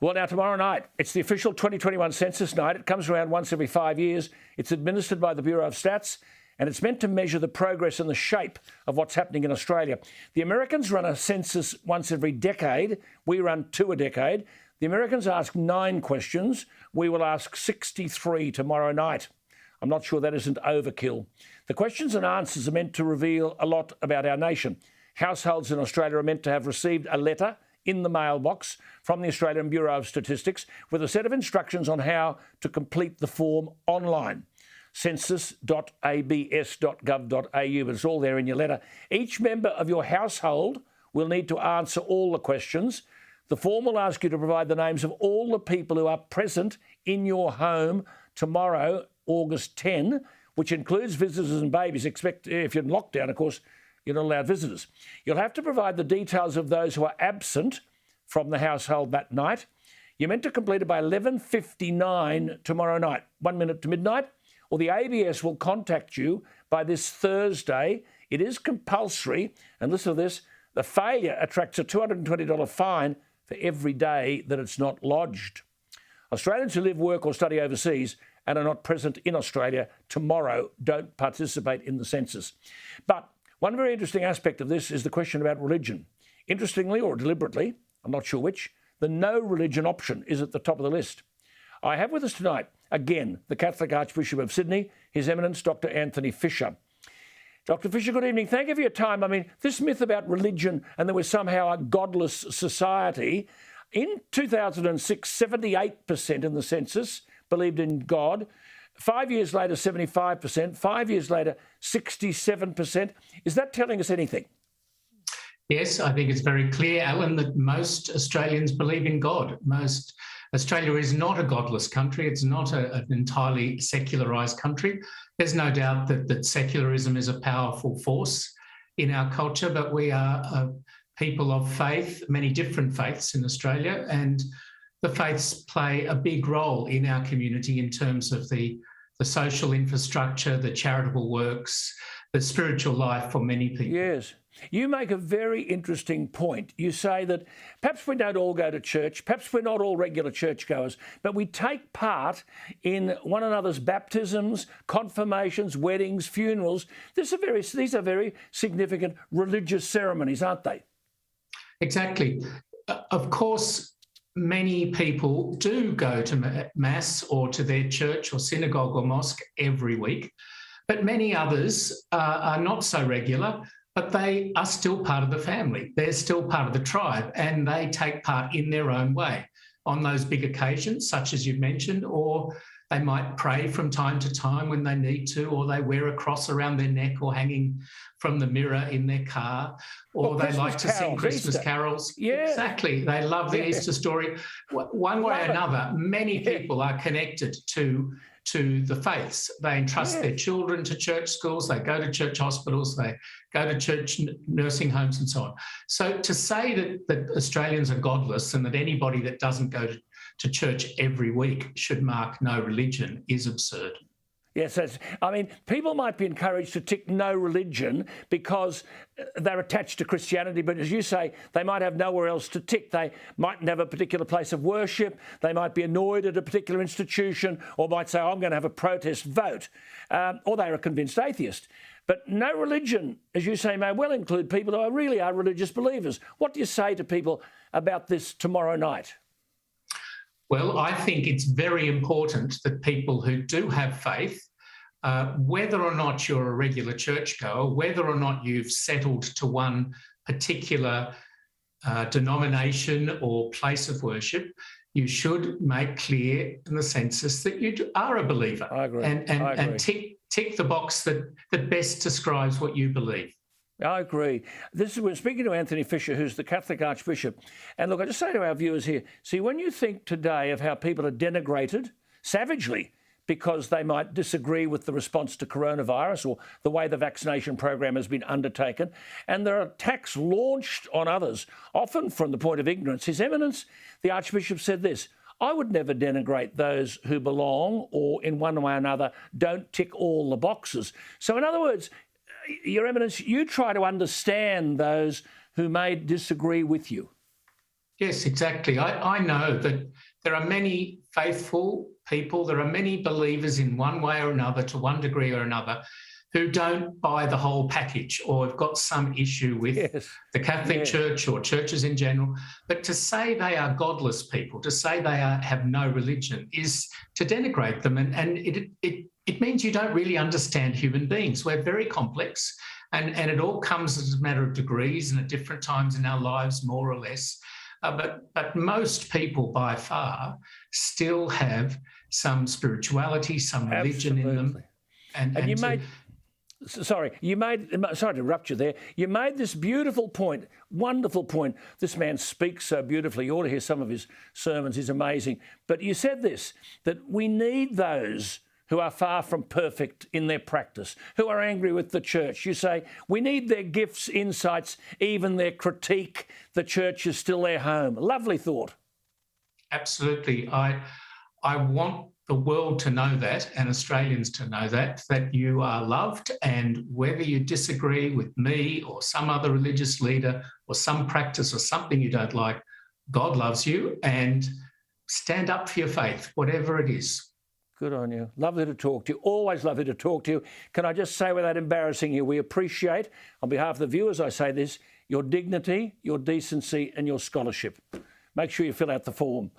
Well, now, tomorrow night, it's the official 2021 census night. It comes around once every 5 years. It's administered by the Bureau of Stats, and it's meant to measure the progress and the shape of what's happening in Australia. The Americans run a census once every decade. We run 2 a decade. The Americans ask 9 questions. We will ask 63 tomorrow night. I'm not sure that isn't overkill. The questions and answers are meant to reveal a lot about our nation. Households in Australia are meant to have received a letter in the mailbox from the Australian Bureau of Statistics with a set of instructions on how to complete the form online. census.abs.gov.au, but it's all there in your letter. Each member of your household will need to answer all the questions. The form will ask you to provide the names of all the people who are present in your home tomorrow, August 10, which includes visitors and babies. Expect, if you're in lockdown, of course, you're not allowed visitors. You'll have to provide the details of those who are absent from the household that night. You're meant to complete it by 11:59 tomorrow night, 1 minute to midnight, or the ABS will contact you by this Thursday. It is compulsory, and listen to this, the failure attracts a $220 fine for every day that it's not lodged. Australians who live, work or study overseas and are not present in Australia tomorrow don't participate in the census. But one very interesting aspect of this is the question about religion. Interestingly, or deliberately, I'm not sure which, the no religion option is at the top of the list. I have with us tonight, again, the Catholic Archbishop of Sydney, His Eminence Dr. Anthony Fisher. Dr. Fisher, good evening. Thank you for your time. I mean, this myth about religion and there was somehow a godless society. In 2006, 78% in the census believed in God. 5 years later, 75%. 5 years later, 67%. Is that telling us anything? Yes, I think it's very clear, Alan, that most Australians believe in God. Australia is not a godless country. It's not an entirely secularised country. There's no doubt that secularism is a powerful force in our culture, but we are people of faith, many different faiths in Australia, and the faiths play a big role in our community in terms of the social infrastructure, the charitable works, the spiritual life for many people. Yes. You make a very interesting point. You say that perhaps we don't all go to church, perhaps we're not all regular churchgoers, but we take part in one another's baptisms, confirmations, weddings, funerals. These are very significant religious ceremonies, aren't they? Exactly. Of course, many people do go to Mass or to their church or synagogue or mosque every week, but many others are not so regular, but they are still part of the family. They're still part of the tribe, and they take part in their own way on those big occasions, such as you've mentioned, or they might pray from time to time when they need to, or they wear a cross around their neck or hanging from the mirror in their car, or they like to sing Christmas carols. Yeah. Exactly. They love the Easter story. One way or another, many people are connected to the faiths. They entrust their children to church schools, they go to church hospitals, they go to church nursing homes and so on. So to say that Australians are godless and that anybody that doesn't go to church every week should mark no religion is absurd. Yes, people might be encouraged to tick no religion because they're attached to Christianity, but as you say, they might have nowhere else to tick. They mightn't have a particular place of worship, they might be annoyed at a particular institution, or might say, I'm going to have a protest vote, or they're a convinced atheist. But no religion, as you say, may well include people who really are religious believers. What do you say to people about this tomorrow night? Well, I think it's very important that people who do have faith, whether or not you're a regular churchgoer, whether or not you've settled to one particular denomination or place of worship, you should make clear in the census that you are a believer. I agree. And tick the box that best describes what you believe. I agree. We're speaking to Anthony Fisher, who's the Catholic Archbishop. And look, I just say to our viewers here, see, when you think today of how people are denigrated savagely because they might disagree with the response to coronavirus or the way the vaccination program has been undertaken, and there are attacks launched on others, often from the point of ignorance, His Eminence, the Archbishop, said this: I would never denigrate those who belong or in one way or another don't tick all the boxes. So in other words, Your Eminence, you try to understand those who may disagree with you. Yes, exactly. I know that there are many faithful people, there are many believers in one way or another, to one degree or another, who don't buy the whole package or have got some issue with Yes. the Catholic Church or churches in general. But to say they are godless people, to say they have no religion, is to denigrate them. And it means you don't really understand human beings. We're very complex, and it all comes as a matter of degrees and at different times in our lives, more or less. But most people by far still have some spirituality, some religion in them. And you made, sorry to interrupt you there. You made this beautiful point, wonderful point. This man speaks so beautifully. You ought to hear some of his sermons. He's amazing. But you said this, that we need those who are far from perfect in their practice, who are angry with the church. You say, we need their gifts, insights, even their critique. The church is still their home. Lovely thought. Absolutely. I want the world to know that, and Australians to know that you are loved, and whether you disagree with me or some other religious leader or some practice or something you don't like, God loves you, and stand up for your faith, whatever it is. Good on you. Lovely to talk to you. Always lovely to talk to you. Can I just say, without embarrassing you, we appreciate, on behalf of the viewers, I say this, your dignity, your decency and your scholarship. Make sure you fill out the form.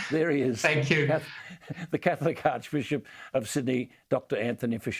There he is. Thank you. The Catholic Archbishop of Sydney, Dr. Anthony Fisher.